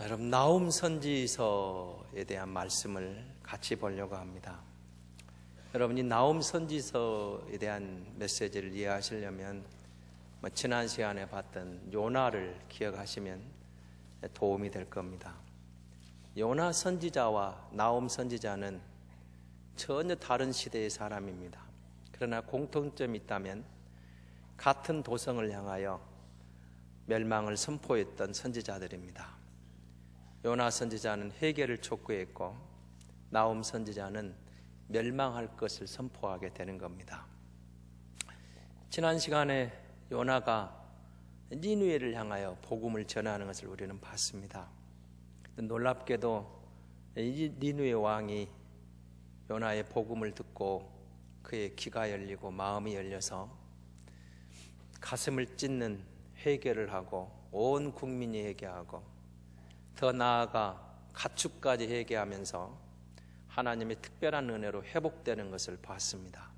여러분, 나홈 선지서에 대한 말씀을 같이 보려고 합니다. 여러분이 나홈 선지서에 대한 메시지를 이해하시려면 지난 시간에 봤던 요나를 기억하시면 도움이 될 겁니다. 요나 선지자와 나홈 선지자는 전혀 다른 시대의 사람입니다. 그러나 공통점이 있다면 같은 도성을 향하여 멸망을 선포했던 선지자들입니다. 요나 선지자는 회개를 촉구했고 나홈 선지자는 멸망할 것을 선포하게 되는 겁니다. 지난 시간에 요나가 니느웨를 향하여 복음을 전하는 것을 우리는 봤습니다. 놀랍게도 니느웨 왕이 요나의 복음을 듣고 그의 귀가 열리고 마음이 열려서 가슴을 찢는 회개를 하고 온 국민이 회개하고 더 나아가 가축까지 회개하면서 하나님의 특별한 은혜로 회복되는 것을 봤습니다.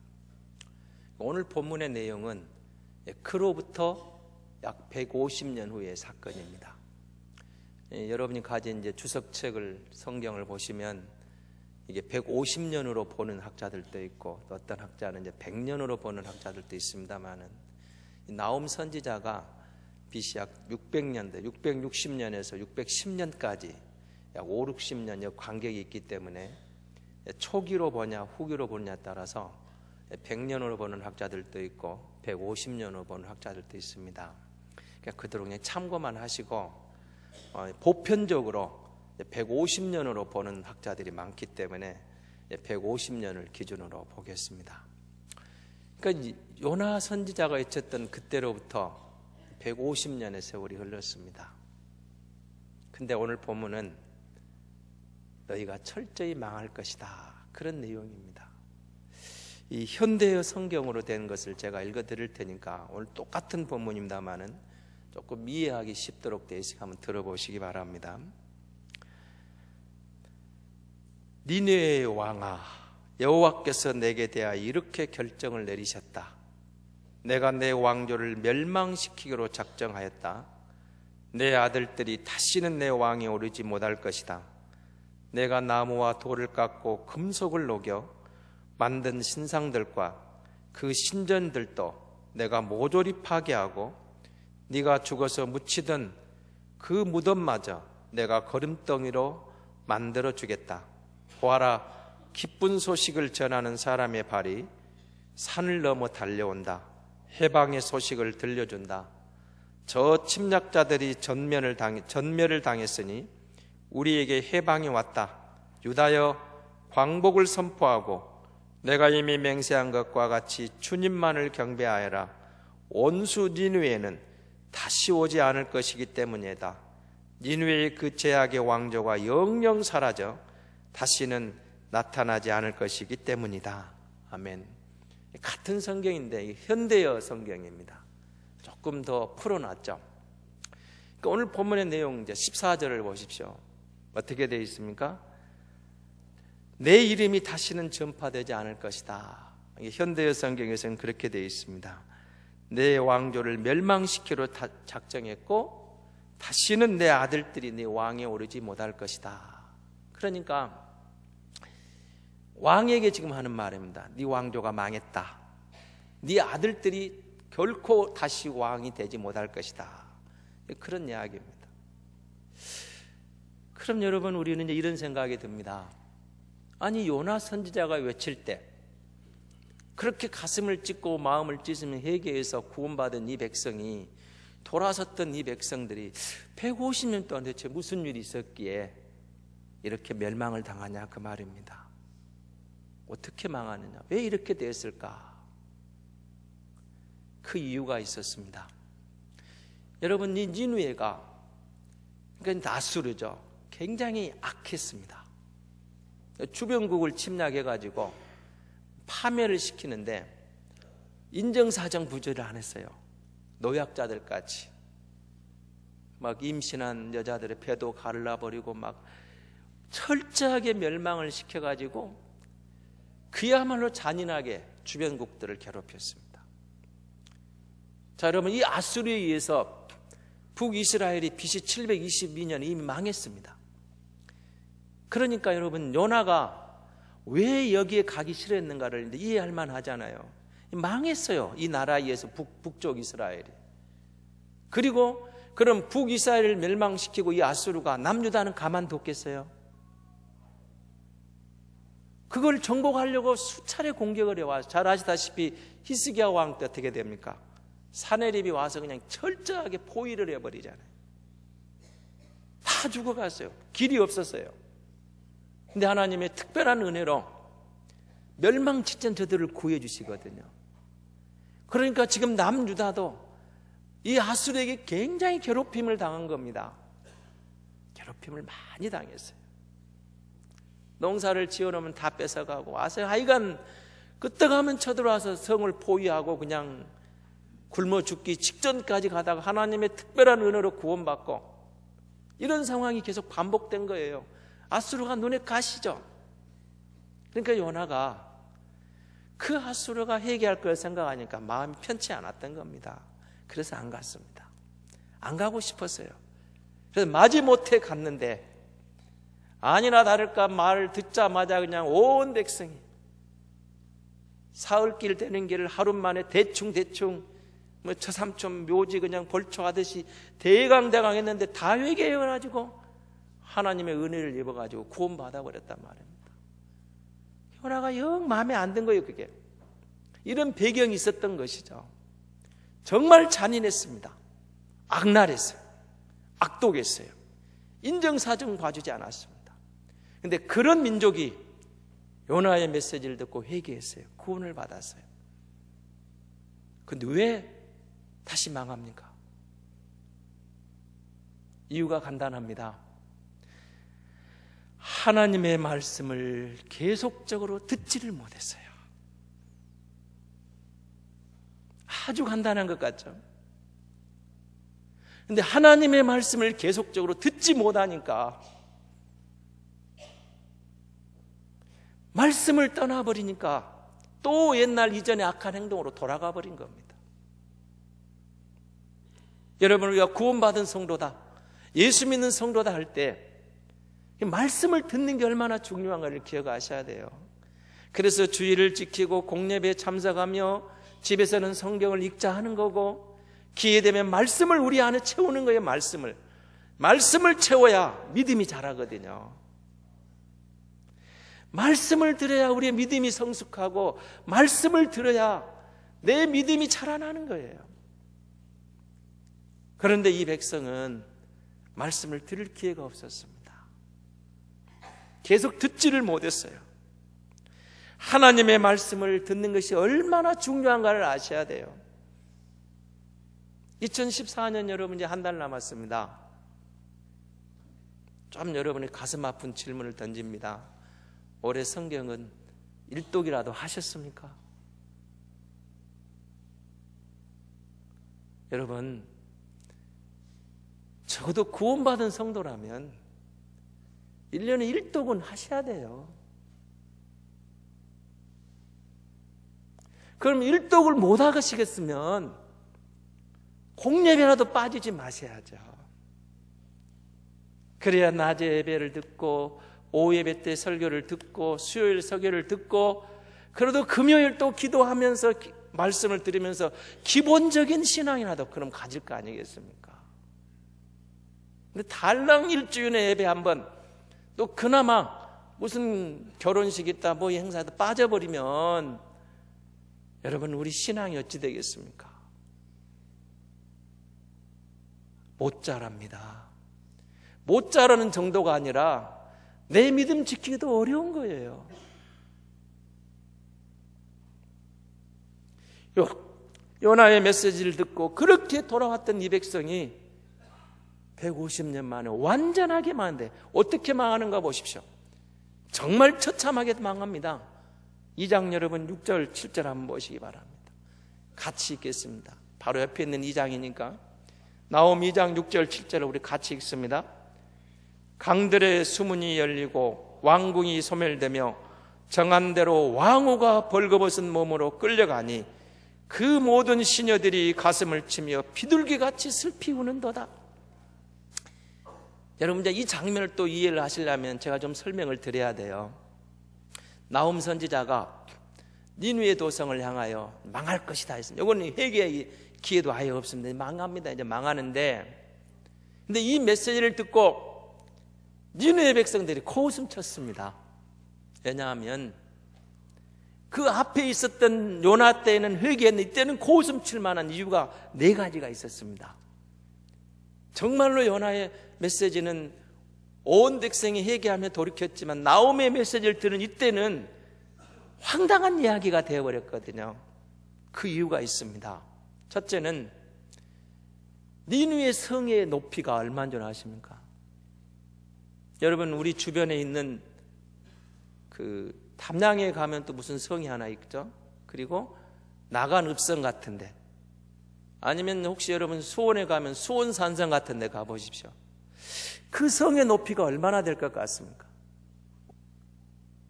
오늘 본문의 내용은 그로부터 약 150년 후의 사건입니다. 여러분이 가진 이제 주석책을 성경을 보시면 이게 150년으로 보는 학자들도 있고 또 어떤 학자는 이제 100년으로 보는 학자들도 있습니다만은 나홈 선지자가 BC 약 600년대, 660년에서 610년까지 약 5, 60년의 간격이 있기 때문에 초기로 보냐 후기로 보냐에 따라서 100년으로 보는 학자들도 있고 150년으로 보는 학자들도 있습니다. 그러니까 그대로 그냥 참고만 하시고 보편적으로 150년으로 보는 학자들이 많기 때문에 150년을 기준으로 보겠습니다. 그러니까 요나 선지자가 외쳤던 그때로부터 150년의 세월이 흘렀습니다. 근데 오늘 본문은 너희가 철저히 망할 것이다, 그런 내용입니다. 이 현대의 성경으로 된 것을 제가 읽어드릴 테니까 오늘 똑같은 본문입니다만은 조금 이해하기 쉽도록 되어 있으니까 한번 들어보시기 바랍니다. 니느웨의 왕아, 여호와께서 내게 대하여 이렇게 결정을 내리셨다. 내가 내 왕조를 멸망시키기로 작정하였다. 내 아들들이 다시는 내 왕에 오르지 못할 것이다. 내가 나무와 돌을 깎고 금속을 녹여 만든 신상들과 그 신전들도 내가 모조리 파괴하고 네가 죽어서 묻히던 그 무덤마저 내가 거름덩이로 만들어 주겠다. 보아라, 기쁜 소식을 전하는 사람의 발이 산을 넘어 달려온다. 해방의 소식을 들려준다. 저 침략자들이 전멸을 당했으니 우리에게 해방이 왔다. 유다여, 광복을 선포하고 내가 이미 맹세한 것과 같이 주님만을 경배하여라. 온수 니느웨는 다시 오지 않을 것이기 때문이다. 니느웨의 그 제약의 왕조가 영영 사라져 다시는 나타나지 않을 것이기 때문이다. 아멘. 같은 성경인데 현대어 성경입니다. 조금 더 풀어놨죠. 그러니까 오늘 본문의 내용 이제 14절을 보십시오. 어떻게 되어 있습니까? 내 이름이 다시는 전파되지 않을 것이다. 현대어 성경에서는 그렇게 되어 있습니다. 내 왕조를 멸망시키러 작정했고 다시는 내 아들들이 네 왕에 오르지 못할 것이다. 그러니까 왕에게 지금 하는 말입니다. 네 왕조가 망했다. 네 아들들이 결코 다시 왕이 되지 못할 것이다. 그런 이야기입니다. 그럼 여러분, 우리는 이제 이런 생각이 듭니다. 아니, 요나 선지자가 외칠 때 그렇게 가슴을 찢고 마음을 찢으면 회개해서 구원받은 이 백성이, 돌아섰던 이 백성들이 150년 동안 대체 무슨 일이 있었기에 이렇게 멸망을 당하냐, 그 말입니다. 어떻게 망하느냐, 왜 이렇게 됐을까? 그 이유가 있었습니다. 여러분, 이 니느웨가, 그러니까 아수르죠, 굉장히 악했습니다. 주변국을 침략해가지고 파멸을 시키는데 인정사정 부조를 안 했어요. 노약자들까지 막 임신한 여자들의 배도 갈라버리고 막 철저하게 멸망을 시켜가지고 그야말로 잔인하게 주변국들을 괴롭혔습니다. 자, 여러분, 이 아수르에 의해서 북이스라엘이 BC 722년에 이미 망했습니다. 그러니까 여러분, 요나가 왜 여기에 가기 싫어했는가를 이해할 만하잖아요. 망했어요, 이 나라에 의해서 북쪽 이스라엘이. 그리고 그럼 북이스라엘을 멸망시키고 이 아수르가 남유다는 가만뒀겠어요? 그걸 정복하려고 수차례 공격을 해와서 잘 아시다시피 히스기야 왕 때 어떻게 됩니까? 사내립이 와서 그냥 철저하게 포위를 해버리잖아요. 다 죽어갔어요. 길이 없었어요. 근데 하나님의 특별한 은혜로 멸망 직전 저들을 구해주시거든요. 그러니까 지금 남유다도 이 아수르에게 굉장히 괴롭힘을 당한 겁니다. 괴롭힘을 많이 당했어요. 농사를 지어놓으면 다 뺏어가고 와서 하여간 끄떡하면 쳐들어와서 성을 포위하고 그냥 굶어 죽기 직전까지 가다가 하나님의 특별한 은혜로 구원받고, 이런 상황이 계속 반복된 거예요. 아수르가 눈에 가시죠. 그러니까 요나가 그 아수르가 회개할 걸 생각하니까 마음이 편치 않았던 겁니다. 그래서 안 갔습니다. 안 가고 싶었어요. 그래서 마지못해 갔는데 아니나 다를까 말을 듣자마자 그냥 온 백성이 사흘길 되는 길을 하루 만에 대충 뭐 처삼촌 묘지 그냥 벌초하듯이 대강대강 했는데 다 회개해가지고 하나님의 은혜를 입어가지고 구원받아 버렸단 말입니다. 요나가 영 마음에 안 든 거예요. 그게 이런 배경이 있었던 것이죠. 정말 잔인했습니다. 악랄했어요. 악독했어요. 인정사정 봐주지 않았습니다. 그런데 그런 민족이 요나의 메시지를 듣고 회개했어요. 구원을 받았어요. 그런데 왜 다시 망합니까? 이유가 간단합니다. 하나님의 말씀을 계속적으로 듣지를 못했어요. 아주 간단한 것 같죠? 그런데 하나님의 말씀을 계속적으로 듣지 못하니까, 말씀을 떠나버리니까 또 옛날 이전의 악한 행동으로 돌아가 버린 겁니다. 여러분, 우리가 구원받은 성도다, 예수 믿는 성도다 할 때 말씀을 듣는 게 얼마나 중요한가를 기억하셔야 돼요. 그래서 주의를 지키고 공예배에 참석하며 집에서는 성경을 읽자 하는 거고, 기회되면 말씀을 우리 안에 채우는 거예요. 말씀을 채워야 믿음이 자라거든요. 말씀을 들어야 우리의 믿음이 성숙하고, 말씀을 들어야 내 믿음이 자라나는 거예요. 그런데 이 백성은 말씀을 들을 기회가 없었습니다. 계속 듣지를 못했어요. 하나님의 말씀을 듣는 것이 얼마나 중요한가를 아셔야 돼요. 2014년 여러분 이제 한 달 남았습니다. 좀 여러분의 가슴 아픈 질문을 던집니다. 올해 성경은 일독이라도 하셨습니까? 여러분, 적어도 구원받은 성도라면 1년에 일독은 하셔야 돼요. 그럼 일독을 못 하시겠으면 공예배라도 빠지지 마셔야죠. 그래야 낮에 예배를 듣고 오후 예배 때 설교를 듣고 수요일 설교를 듣고, 그래도 금요일 또 기도하면서 말씀을 들으면서 기본적인 신앙이라도 그럼 가질 거 아니겠습니까? 근데 달랑 일주일에 예배 한번, 또 그나마 무슨 결혼식 있다 뭐 행사에다 빠져버리면 여러분, 우리 신앙이 어찌 되겠습니까? 못 자랍니다. 못 자라는 정도가 아니라 내 믿음 지키기도 어려운 거예요. 요나의 메시지를 듣고 그렇게 돌아왔던 이 백성이 150년 만에 완전하게 망한데, 어떻게 망하는가 보십시오. 정말 처참하게 망합니다. 2장 여러분 6절 7절 한번 보시기 바랍니다. 같이 읽겠습니다. 바로 옆에 있는 2장이니까 나홈 2장 6절 7절을 우리 같이 읽습니다. 강들의 수문이 열리고 왕궁이 소멸되며 정한 대로 왕후가 벌거벗은 몸으로 끌려가니 그 모든 시녀들이 가슴을 치며 비둘기같이 슬피 우는도다. 여러분, 이제 이 장면을 또 이해를 하시려면 제가 좀 설명을 드려야 돼요. 나훔 선지자가 니느웨 도성을 향하여 망할 것이다 했습니다. 이거는 회개의 기회도 아예 없습니다. 망합니다. 이제 망하는데, 근데 이 메시지를 듣고 니느웨 백성들이 코웃음 쳤습니다. 왜냐하면 그 앞에 있었던 요나 때에는 회개했는데 이때는 코웃음 칠 만한 이유가 4가지가 있었습니다. 정말로 요나의 메시지는 온 백성이 회개하며 돌이켰지만 나홈의 메시지를 들은 이때는 황당한 이야기가 되어버렸거든요. 그 이유가 있습니다. 첫째는 니느웨 성의 높이가 얼마인 줄 아십니까? 여러분, 우리 주변에 있는 그 담양에 가면 또 무슨 성이 하나 있죠? 그리고 나간읍성 같은데, 아니면 혹시 여러분 수원에 가면 수원산성 같은 데 가보십시오. 그 성의 높이가 얼마나 될 것 같습니까?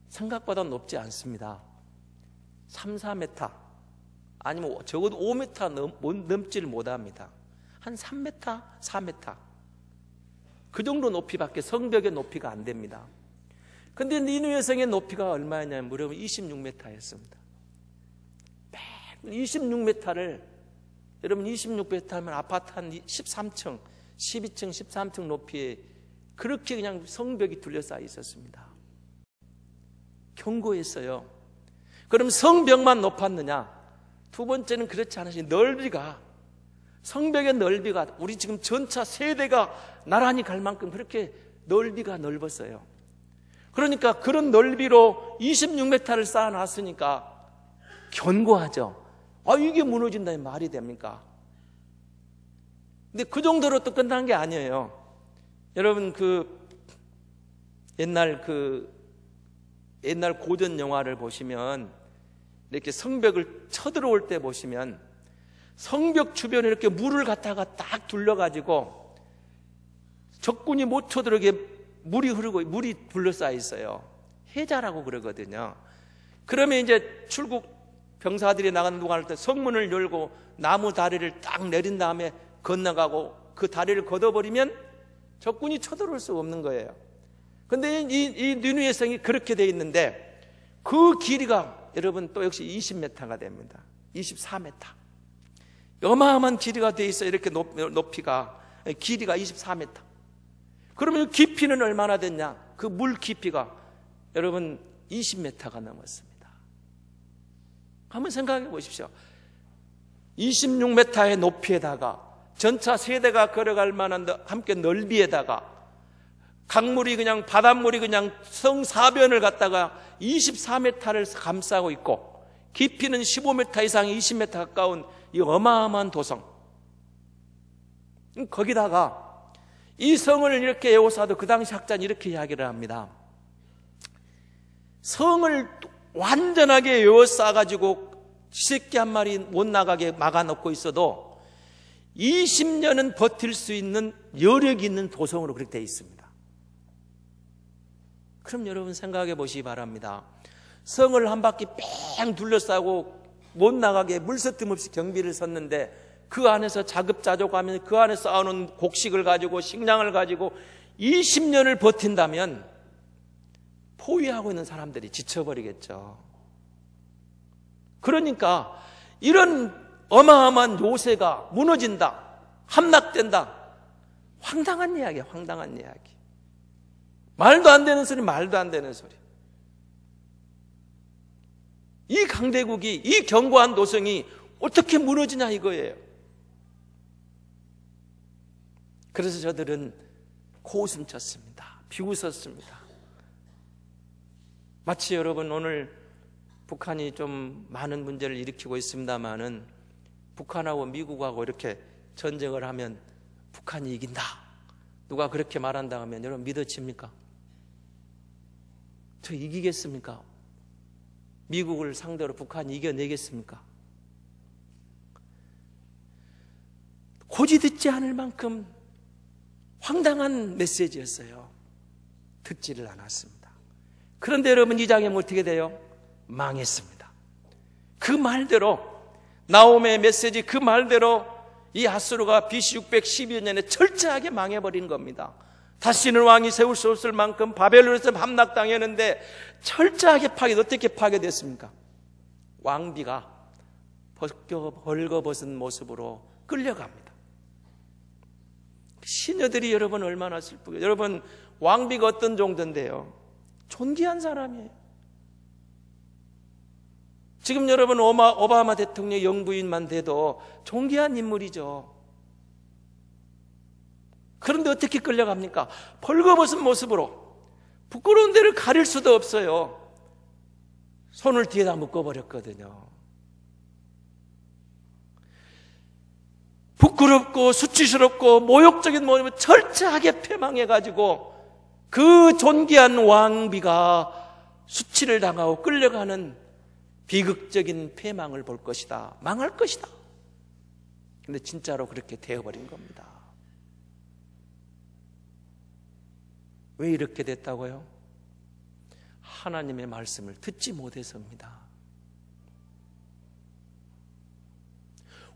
생각보다 높지 않습니다. 3, 4m, 아니면 적어도 5m 넘지를 못합니다. 한 3m, 4m 그 정도 높이밖에 성벽의 높이가 안 됩니다. 근데 니느웨 성의 높이가 얼마였냐면 무려 26m였습니다. 26m를, 여러분 26m 하면 아파트 한 13층, 12층, 13층 높이에 그렇게 그냥 성벽이 둘러싸여 있었습니다. 견고했어요. 그럼 성벽만 높았느냐? 두 번째는 그렇지 않으시, 넓이가, 성벽의 넓이가 우리 지금 전차 세대가 나란히 갈 만큼 그렇게 넓이가 넓었어요. 그러니까 그런 넓이로 26m를 쌓아놨으니까 견고하죠. 이게 무너진다니 말이 됩니까? 근데 그 정도로 또 끝난 게 아니에요. 여러분, 옛날 고전 영화를 보시면 이렇게 성벽을 쳐들어올 때 보시면 성벽 주변에 이렇게 물을 갖다가 딱 둘러가지고 적군이 못 쳐들어오게 물이 흐르고 물이 둘러싸여 있어요. 해자라고 그러거든요. 그러면 이제 출국 병사들이 나가는 동안 할 때 성문을 열고 나무 다리를 딱 내린 다음에 건너가고 그 다리를 걷어버리면 적군이 쳐들어올 수 없는 거예요. 근데 이 니느웨 성이 그렇게 돼 있는데 그 길이가 여러분 또 역시 20m가 됩니다. 24m. 어마어마한 길이가 돼 있어요. 이렇게 높이가, 길이가 24m. 그러면 깊이는 얼마나 됐냐? 그 물 깊이가 여러분 20m가 넘었습니다. 한번 생각해 보십시오. 26m의 높이에다가 전차 세대가 걸어갈 만한 함께 넓이에다가 강물이 그냥, 바닷물이 그냥 성사변을 갖다가 24m를 감싸고 있고 깊이는 15m 이상 20m 가까운 이 어마어마한 도성, 거기다가 이 성을 이렇게 에워싸도 그 당시 학자는 이렇게 이야기를 합니다. 성을 완전하게 에워싸가지고 새끼 한 마리 못 나가게 막아놓고 있어도 20년은 버틸 수 있는 여력이 있는 도성으로 그렇게 되어 있습니다. 그럼 여러분 생각해 보시기 바랍니다. 성을 한 바퀴 뺑 둘러싸고 못 나가게 물서틈 없이 경비를 섰는데 그 안에서 자급자족하면 그 안에 쌓아놓은 곡식을 가지고 식량을 가지고 20년을 버틴다면 포위하고 있는 사람들이 지쳐버리겠죠. 그러니까 이런 어마어마한 요새가 무너진다, 함락된다, 황당한 이야기야. 황당한 이야기. 말도 안 되는 소리, 말도 안 되는 소리. 이 강대국이, 이 견고한 도성이 어떻게 무너지냐 이거예요. 그래서 저들은 코웃음 쳤습니다. 비웃었습니다. 마치 여러분 오늘 북한이 좀 많은 문제를 일으키고 있습니다만은 북한하고 미국하고 이렇게 전쟁을 하면 북한이 이긴다, 누가 그렇게 말한다 하면 여러분 믿어집니까? 저 이기겠습니까? 미국을 상대로 북한이 이겨내겠습니까? 고지 듣지 않을 만큼 황당한 메시지였어요. 듣지를 않았습니다. 그런데 여러분 이 장에 어떻게 돼요? 망했습니다. 그 말대로, 나홈의 메시지 그 말대로 이 하스로가 BC 612년에 철저하게 망해버린 겁니다. 다시는 왕이 세울 수 없을 만큼 바벨론에서 함락당했는데 철저하게 어떻게 파괴됐습니까? 왕비가 벌거벗은 모습으로 끌려갑니다. 시녀들이 여러분 얼마나 슬프게, 여러분 왕비가 어떤 정도인데요? 존귀한 사람이에요. 지금 여러분 오바마 대통령 영부인만 돼도 존귀한 인물이죠. 그런데 어떻게 끌려갑니까? 벌거벗은 모습으로. 부끄러운 데를 가릴 수도 없어요. 손을 뒤에다 묶어버렸거든요. 부끄럽고 수치스럽고 모욕적인 모습을 철저하게 패망해가지고 그 존귀한 왕비가 수치를 당하고 끌려가는 비극적인 패망을 볼 것이다. 망할 것이다. 근데 진짜로 그렇게 되어버린 겁니다. 왜 이렇게 됐다고요? 하나님의 말씀을 듣지 못해서입니다.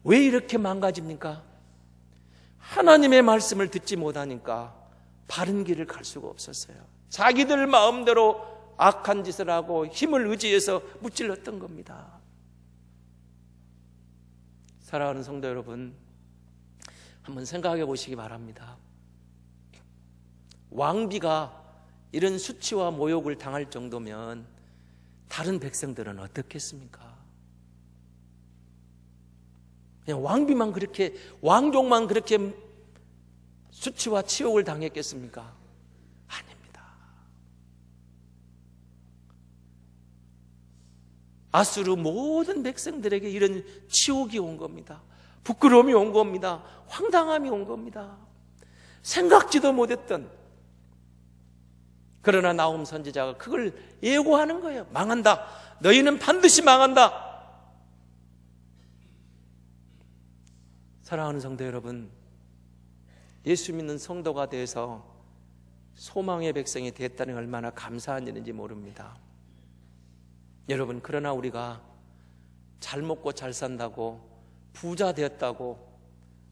왜 이렇게 망가집니까? 하나님의 말씀을 듣지 못하니까 바른 길을 갈 수가 없었어요. 자기들 마음대로 악한 짓을 하고 힘을 의지해서 무찔렀던 겁니다. 사랑하는 성도 여러분, 한번 생각해 보시기 바랍니다. 왕비가 이런 수치와 모욕을 당할 정도면 다른 백성들은 어떻겠습니까? 그냥 왕비만 그렇게, 왕족만 그렇게 수치와 치욕을 당했겠습니까? 아닙니다. 아수르 모든 백성들에게 이런 치욕이 온 겁니다. 부끄러움이 온 겁니다. 황당함이 온 겁니다. 생각지도 못했던. 그러나 나홈 선지자가 그걸 예고하는 거예요. 망한다. 너희는 반드시 망한다. 사랑하는 성도 여러분, 예수 믿는 성도가 돼서 소망의 백성이 됐다는 게 얼마나 감사한 일인지 모릅니다. 여러분, 그러나 우리가 잘 먹고 잘 산다고 부자 되었다고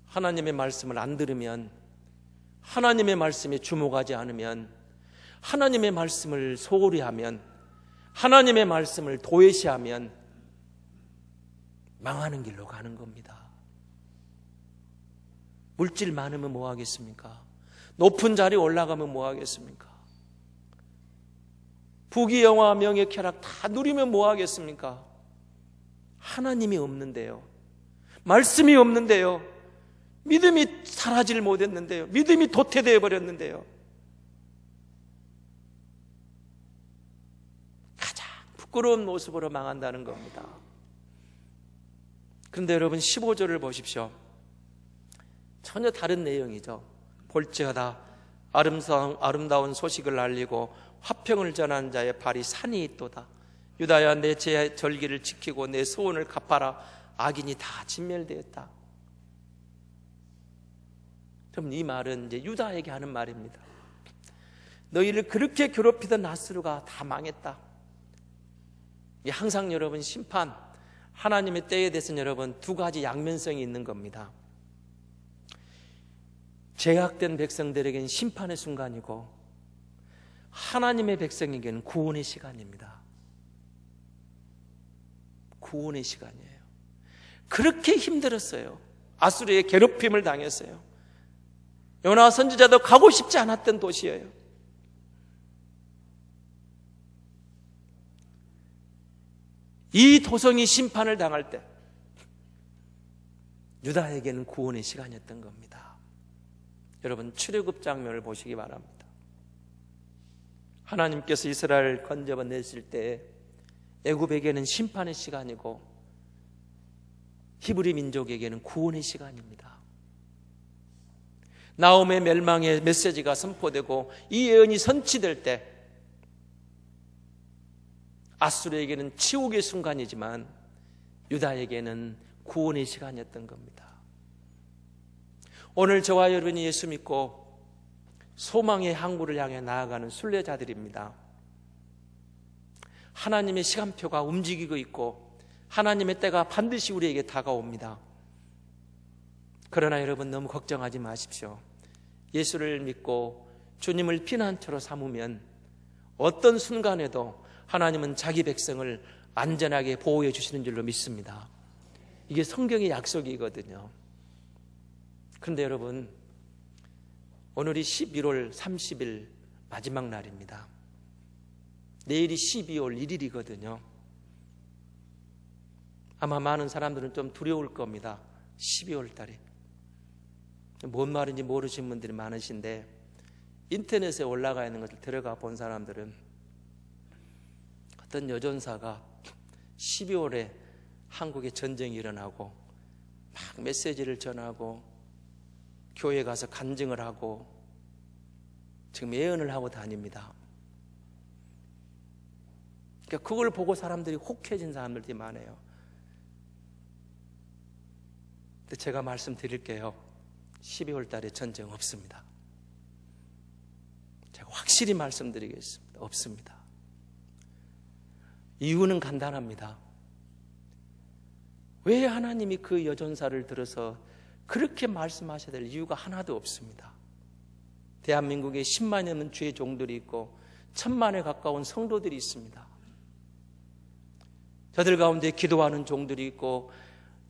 하나님의 말씀을 안 들으면, 하나님의 말씀에 주목하지 않으면, 하나님의 말씀을 소홀히 하면, 하나님의 말씀을 도외시하면 망하는 길로 가는 겁니다. 물질 많으면 뭐 하겠습니까? 높은 자리에 올라가면 뭐 하겠습니까? 부귀영화 명예 쾌락 다 누리면 뭐 하겠습니까? 하나님이 없는데요, 말씀이 없는데요, 믿음이 사라질 못했는데요, 믿음이 도태되어 버렸는데요, 가장 부끄러운 모습으로 망한다는 겁니다. 그런데 여러분 15절을 보십시오. 전혀 다른 내용이죠. 볼지어다 아름다운 소식을 알리고 화평을 전하는 자의 발이 산이 있도다. 유다야, 내 제 절기를 지키고 내 소원을 갚아라. 악인이 다 진멸되었다. 그럼 이 말은 이제 유다에게 하는 말입니다. 너희를 그렇게 괴롭히던 아수르가 다 망했다. 항상 여러분 심판, 하나님의 때에 대해서는 여러분 두 가지 양면성이 있는 겁니다. 죄악된 백성들에게는 심판의 순간이고 하나님의 백성에게는 구원의 시간입니다. 구원의 시간이에요. 그렇게 힘들었어요. 아수르의 괴롭힘을 당했어요. 요나 선지자도 가고 싶지 않았던 도시예요. 이 도성이 심판을 당할 때 유다에게는 구원의 시간이었던 겁니다. 여러분, 출애굽 장면을 보시기 바랍니다. 하나님께서 이스라엘을 건져내실 때 애굽에게는 심판의 시간이고 히브리 민족에게는 구원의 시간입니다. 나홈의 멸망의 메시지가 선포되고 이 예언이 선치될 때 아수르에게는 치욕의 순간이지만 유다에게는 구원의 시간이었던 겁니다. 오늘 저와 여러분이 예수 믿고 소망의 항구를 향해 나아가는 순례자들입니다. 하나님의 시간표가 움직이고 있고 하나님의 때가 반드시 우리에게 다가옵니다. 그러나 여러분 너무 걱정하지 마십시오. 예수를 믿고 주님을 피난처로 삼으면 어떤 순간에도 하나님은 자기 백성을 안전하게 보호해 주시는 줄로 믿습니다. 이게 성경의 약속이거든요. 그런데 여러분, 오늘이 11월 30일 마지막 날입니다. 내일이 12월 1일이거든요. 아마 많은 사람들은 좀 두려울 겁니다. 12월 달에. 뭔 말인지 모르시는 분들이 많으신데, 인터넷에 올라가 있는 것을 들어가 본 사람들은 어떤 여전사가 12월에 한국에 전쟁이 일어나고 막 메시지를 전하고 교회 가서 간증을 하고 지금 예언을 하고 다닙니다. 그러니까 그걸 보고 사람들이 혹해진 사람들이 많아요. 근데 제가 말씀드릴게요. 12월 달에 전쟁 없습니다. 제가 확실히 말씀드리겠습니다. 없습니다. 이유는 간단합니다. 왜 하나님이 그 여전사를 들어서 그렇게 말씀하셔야 될 이유가 하나도 없습니다. 대한민국에 10만여 넘는 주의 종들이 있고 1000만에 가까운 성도들이 있습니다. 저들 가운데 기도하는 종들이 있고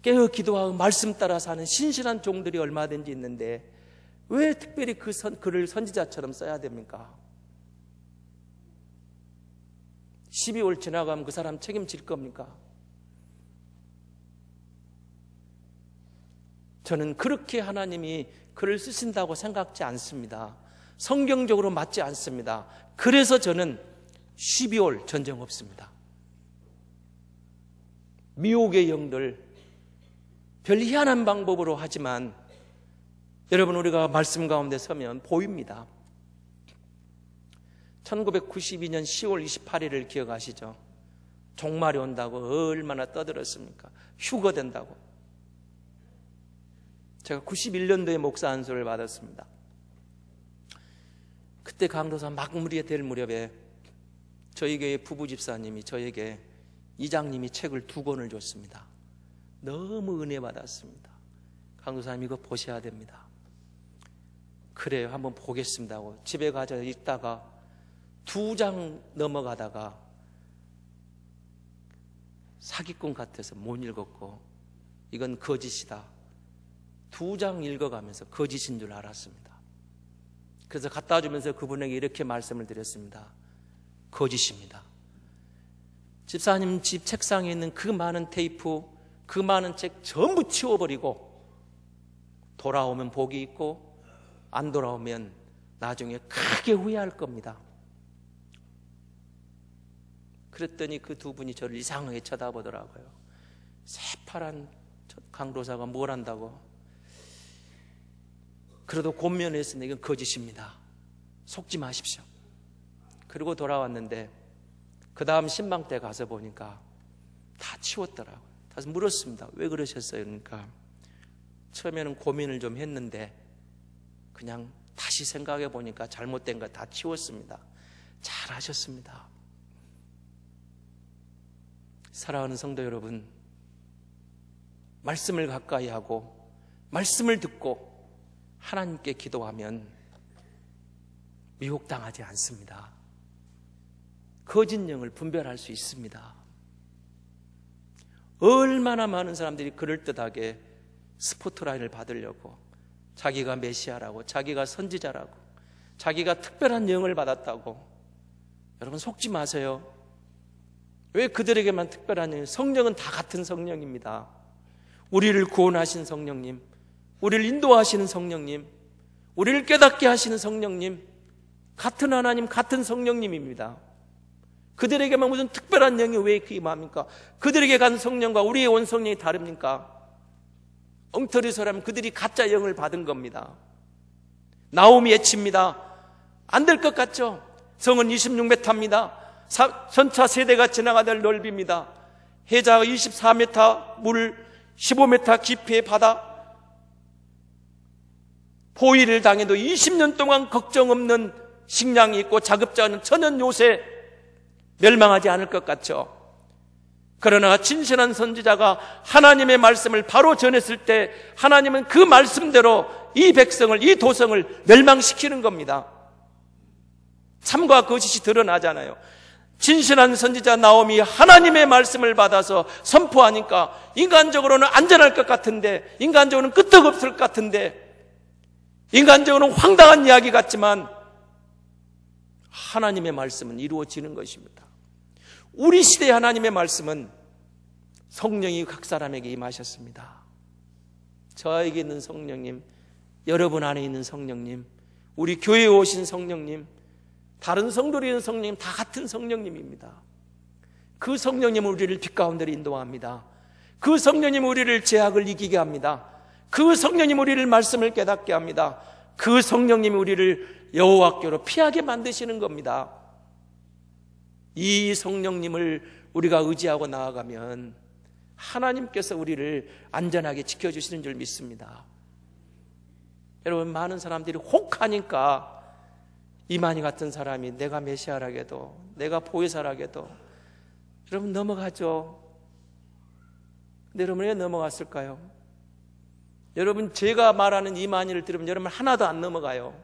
깨어 기도하고 말씀 따라 사는 신실한 종들이 얼마든지 있는데 왜 특별히 그를 선지자처럼 써야 됩니까? 12월 지나가면 그 사람 책임질 겁니까? 저는 그렇게 하나님이 그를 쓰신다고 생각지 않습니다. 성경적으로 맞지 않습니다. 그래서 저는 12월 전쟁 없습니다. 미혹의 영들, 별 희한한 방법으로 하지만 여러분, 우리가 말씀 가운데 서면 보입니다. 1992년 10월 28일을 기억하시죠? 종말이 온다고 얼마나 떠들었습니까? 휴거된다고. 제가 91년도에 목사 안수를 받았습니다. 그때 강도사 막무리에 될 무렵에 저희 교회 부부 집사님이 저에게 이장님이 책을 2권을 줬습니다. 너무 은혜 받았습니다. 강도사님 이거 보셔야 됩니다. 그래요, 한번 보겠습니다 하고 집에 가서 읽다가 2장 넘어가다가 사기꾼 같아서 못 읽었고 이건 거짓이다. 2장 읽어가면서 거짓인 줄 알았습니다. 그래서 갖다 주면서 그분에게 이렇게 말씀을 드렸습니다. 거짓입니다. 집사님 집 책상에 있는 그 많은 테이프, 그 많은 책 전부 치워버리고 돌아오면 복이 있고 안 돌아오면 나중에 크게 후회할 겁니다. 그랬더니 그 2분이 저를 이상하게 쳐다보더라고요. 새파란 강도사가 뭘 한다고? 그래도 권면했으니 이건 거짓입니다. 속지 마십시오. 그리고 돌아왔는데 그 다음 신방때 가서 보니까 다 치웠더라고요. 다시 물었습니다. 왜 그러셨어요? 그러니까 처음에는 고민을 좀 했는데 그냥 다시 생각해 보니까 잘못된 거 다 치웠습니다. 잘하셨습니다. 사랑하는 성도 여러분, 말씀을 가까이 하고 말씀을 듣고 하나님께 기도하면 미혹당하지 않습니다. 거짓 영을 분별할 수 있습니다. 얼마나 많은 사람들이 그럴듯하게 스포트라인을 받으려고 자기가 메시아라고, 자기가 선지자라고, 자기가 특별한 영을 받았다고. 여러분 속지 마세요. 왜 그들에게만 특별한 영? 성령은 다 같은 성령입니다. 우리를 구원하신 성령님, 우리를 인도하시는 성령님, 우리를 깨닫게 하시는 성령님, 같은 하나님, 같은 성령님입니다. 그들에게만 무슨 특별한 영이 왜 임합니까? 그들에게 간 성령과 우리의 온 성령이 다릅니까? 엉터리서라면 그들이 가짜 영을 받은 겁니다. 나오미 외칩니다. 안 될 것 같죠? 성은 26m입니다. 전차 세대가 지나가될 넓이입니다. 해자가 24m, 물 15m 깊이의 바다. 포위를 당해도 20년 동안 걱정 없는 식량이 있고 자급자는 천연 요새 멸망하지 않을 것 같죠. 그러나 진실한 선지자가 하나님의 말씀을 바로 전했을 때 하나님은 그 말씀대로 이 백성을, 이 도성을 멸망시키는 겁니다. 참과 거짓이 드러나잖아요. 진실한 선지자 나오미 하나님의 말씀을 받아서 선포하니까 인간적으로는 안전할 것 같은데, 인간적으로는 끄떡없을 것 같은데, 인간적으로는 황당한 이야기 같지만 하나님의 말씀은 이루어지는 것입니다. 우리 시대의 하나님의 말씀은 성령이 각 사람에게 임하셨습니다. 저에게 있는 성령님, 여러분 안에 있는 성령님, 우리 교회에 오신 성령님, 다른 성도들이 있는 성령님, 다 같은 성령님입니다. 그 성령님은 우리를 빛 가운데로 인도합니다. 그 성령님은 우리를 죄악을 이기게 합니다. 그 성령님은 우리를 말씀을 깨닫게 합니다. 그 성령님이 우리를 여호와께로 피하게 만드시는 겁니다. 이 성령님을 우리가 의지하고 나아가면 하나님께서 우리를 안전하게 지켜주시는 줄 믿습니다. 여러분, 많은 사람들이 혹하니까 이만희 같은 사람이 내가 메시아라게도, 내가 보혜사라게도, 여러분 넘어가죠. 근데 여러분 왜 넘어갔을까요? 여러분, 제가 말하는 이만희를 들으면 여러분 하나도 안 넘어가요.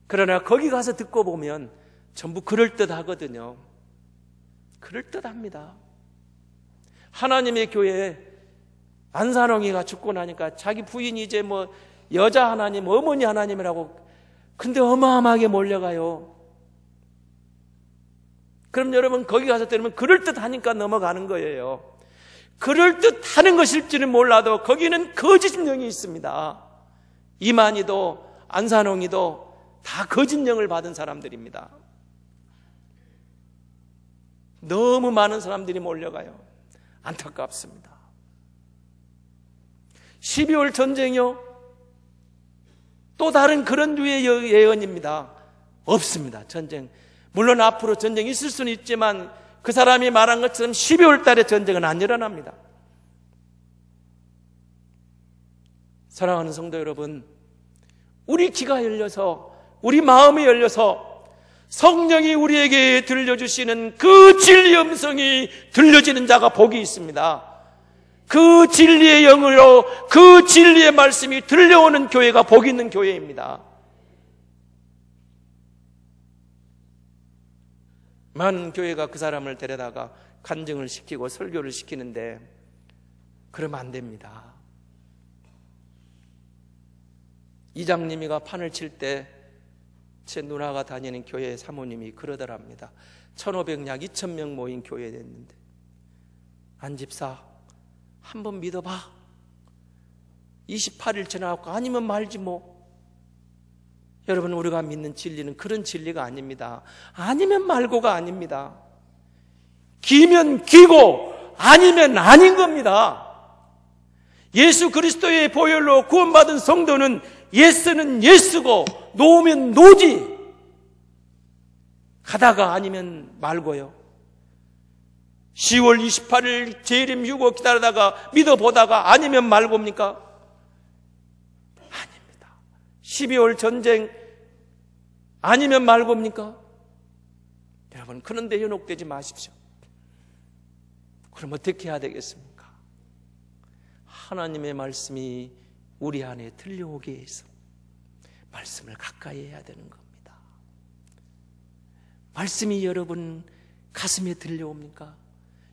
그러나 거기 가서 듣고 보면 전부 그럴듯하거든요. 그럴듯합니다. 하나님의 교회에 안산홍이가 죽고 나니까 자기 부인이 이제 뭐 여자 하나님, 어머니 하나님이라고, 근데 어마어마하게 몰려가요. 그럼 여러분 거기 가서 들으면 그럴듯하니까 넘어가는 거예요. 그럴듯하는 것일지는 몰라도 거기는 거짓 영이 있습니다. 이만희도 안산홍이도 다 거짓 영을 받은 사람들입니다. 너무 많은 사람들이 몰려가요. 안타깝습니다. 12월 전쟁이요? 또 다른 그런 류의 예언입니다. 없습니다. 전쟁. 물론 앞으로 전쟁이 있을 수는 있지만 그 사람이 말한 것처럼 12월 달에 전쟁은 안 일어납니다. 사랑하는 성도 여러분, 우리 귀가 열려서, 우리 마음이 열려서 성령이 우리에게 들려주시는 그 진리 음성이 들려지는 자가 복이 있습니다. 그 진리의 영으로 그 진리의 말씀이 들려오는 교회가 복 있는 교회입니다. 많은 교회가 그 사람을 데려다가 간증을 시키고 설교를 시키는데 그러면 안 됩니다. 이장님이가 판을 칠 때 제 누나가 다니는 교회 사모님이 그러더랍니다. 1,500약 2,000명 모인 교회에 됐는데, 안집사 한번 믿어봐. 28일 지나고 아니면 말지 뭐. 여러분, 우리가 믿는 진리는 그런 진리가 아닙니다. 아니면 말고가 아닙니다. 기면 기고 아니면 아닌 겁니다. 예수 그리스도의 보혈로 구원받은 성도는 예스는 예스고 노면 노지. 가다가 아니면 말고요. 10월 28일 재림 휴고 기다리다가 믿어보다가 아니면 말고입니까? 아닙니다. 12월 전쟁 아니면 말고입니까? 여러분, 그런데 현혹되지 마십시오. 그럼 어떻게 해야 되겠습니까? 하나님의 말씀이 우리 안에 들려오게 해서 말씀을 가까이 해야 되는 겁니다. 말씀이 여러분 가슴에 들려옵니까?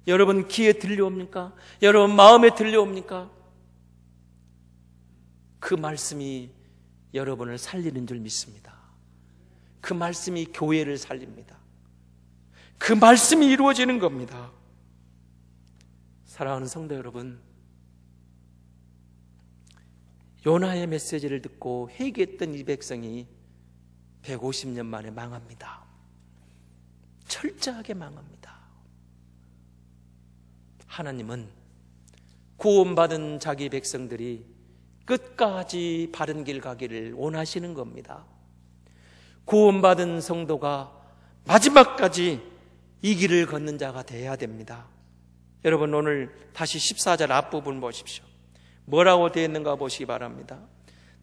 여러분 귀에 들려옵니까? 여러분 마음에 들려옵니까? 그 말씀이 여러분을 살리는 줄 믿습니다. 그 말씀이 교회를 살립니다. 그 말씀이 이루어지는 겁니다. 사랑하는 성도 여러분, 요나의 메시지를 듣고 회개했던 이 백성이 150년 만에 망합니다. 철저하게 망합니다. 하나님은 구원받은 자기 백성들이 끝까지 바른 길 가기를 원하시는 겁니다. 구원받은 성도가 마지막까지 이 길을 걷는 자가 되어야 됩니다. 여러분, 오늘 다시 14절 앞부분 보십시오. 뭐라고 되어 있는가 보시기 바랍니다.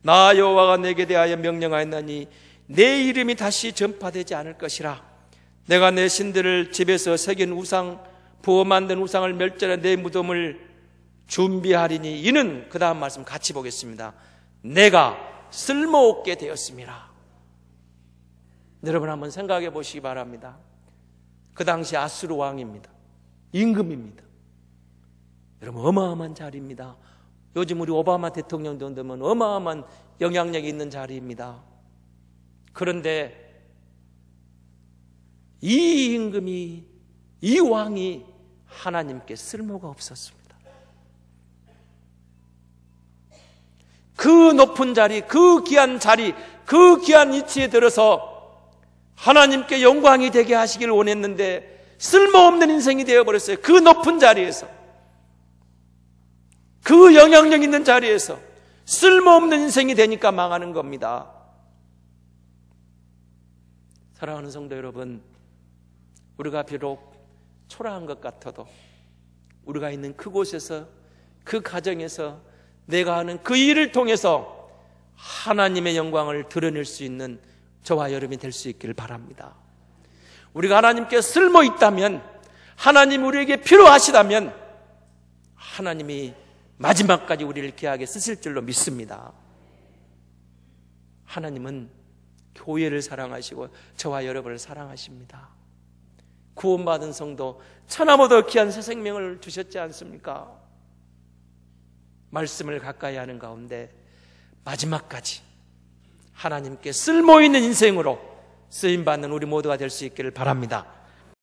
나 여호와가 내게 대하여 명령하였나니 내 이름이 다시 전파되지 않을 것이라. 내가 내 신들을 집에서 새긴 우상, 부어 만든 우상을 멸절해 내 무덤을 준비하리니 이는, 그 다음 말씀 같이 보겠습니다. 내가 쓸모없게 되었습니다. 여러분 한번 생각해 보시기 바랍니다. 그 당시 아수르 왕입니다. 임금입니다. 여러분 어마어마한 자리입니다. 요즘 우리 오바마 대통령 정도면 어마어마한 영향력이 있는 자리입니다. 그런데 이 임금이, 이 왕이 하나님께 쓸모가 없었습니다. 그 높은 자리, 그 귀한 자리, 그 귀한 위치에 들어서 하나님께 영광이 되게 하시기를 원했는데 쓸모없는 인생이 되어버렸어요. 그 높은 자리에서, 그 영향력 있는 자리에서 쓸모없는 인생이 되니까 망하는 겁니다. 사랑하는 성도 여러분, 우리가 비록 초라한 것 같아도 우리가 있는 그곳에서, 그 가정에서 내가 하는 그 일을 통해서 하나님의 영광을 드러낼 수 있는 저와 여러분이 될 수 있기를 바랍니다. 우리가 하나님께 쓸모 있다면, 하나님 우리에게 필요하시다면 하나님이 마지막까지 우리를 귀하게 쓰실 줄로 믿습니다. 하나님은 교회를 사랑하시고 저와 여러분을 사랑하십니다. 구원받은 성도, 천하보다 귀한 새 생명을 주셨지 않습니까? 말씀을 가까이 하는 가운데 마지막까지 하나님께 쓸모있는 인생으로 쓰임받는 우리 모두가 될 수 있기를 바랍니다.